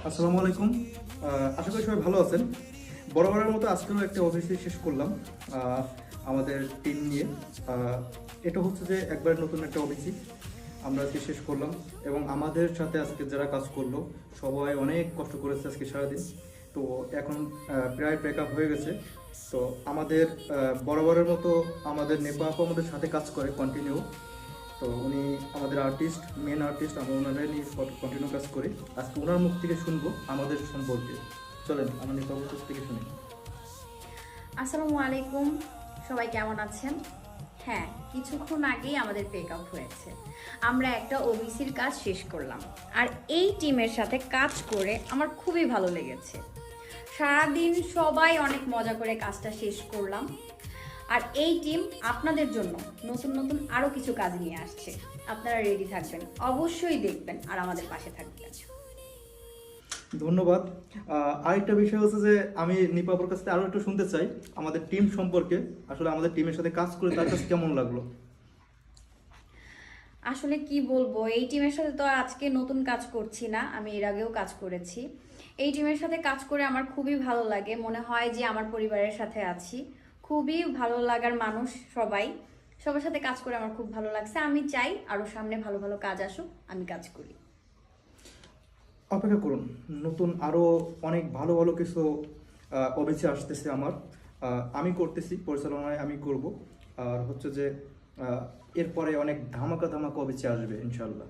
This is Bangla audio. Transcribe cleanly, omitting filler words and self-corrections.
আসসালামু আলাইকুম। আশা করি সবাই ভালো আছেন। বরাবরের মতো আজকেও একটা অফিসে শেষ করলাম আমাদের টিম নিয়ে। আহ, এটা হচ্ছে যে একবার নতুন একটা অফিসই আমরা আজকে শেষ করলাম, এবং আমাদের সাথে আজকে যারা কাজ করলো সবাই অনেক কষ্ট করেছে আজকে সারাদিন। তো এখন প্রায় ব্রেক আপ হয়ে গেছে। তো আমাদের বরাবরের মতো আমাদের নেপা আপু আমাদের সাথে কাজ করে কন্টিনিউ। তো উনি আমাদের আর্টিস্ট, মেন আর্টিস্ট, আমরা ওনারাই নিয়ে কন্টিনিউ কাজ করি। আজকে ওনার মুখ থেকে শুনবো আমাদের সম্পর্কে। চলেন আমার নেপালের কাছ থেকে শুনি। আসসালামু আলাইকুম, সবাই কেমন আছেন? হ্যাঁ, কিছুক্ষণ আগেই আমাদের পেক আউট হয়েছে। আমরা একটা ওবিসির কাজ শেষ করলাম, আর এই টিমের সাথে কাজ করে আমার খুবই ভালো লেগেছে। সারাদিন সবাই অনেক মজা করে কাজটা শেষ করলাম। আর এই টিম আপনাদের জন্য নতুন নতুন আরও কিছু কাজ নিয়ে আসছে। আপনারা রেডি থাকবেন, অবশ্যই দেখবেন আর আমাদের পাশে থাকবেন। ধন্যবাদ। আরেকটা বিষয় হচ্ছে যে আমি নিপাপুর কাছ থেকে আরও একটু শুনতে চাই আমাদের টিম সম্পর্কে। আসলে আমাদের টিমের সাথে কাজ করে তার কাছে কেমন লাগলো? আসলে কি বলবো, এই টিমের সাথে তো আর আজকে নতুন কাজ করছি না, আমি এর আগেও কাজ করেছি। এই টিমের সাথে কাজ করে আমার খুবই ভালো লাগে, মনে হয় যে আমার পরিবারের সাথে আছি। খুবই ভালো লাগার মানুষ সবাই, সবার সাথে কাজ করে আমার খুব ভালো লাগছে। আমি চাই আরো সামনে ভালো ভালো কাজ আসুক, আমি কাজ করি। অপেক্ষা করুন, নতুন আরও অনেক ভালো ভালো কিছু অভিচে আসতেছে আমার। আমি করতেছি, পরিচালনায় আমি করব। আর হচ্ছে যে এরপরে অনেক ধামাকা ধামাকা অভিচে আসবে ইনশাল্লাহ।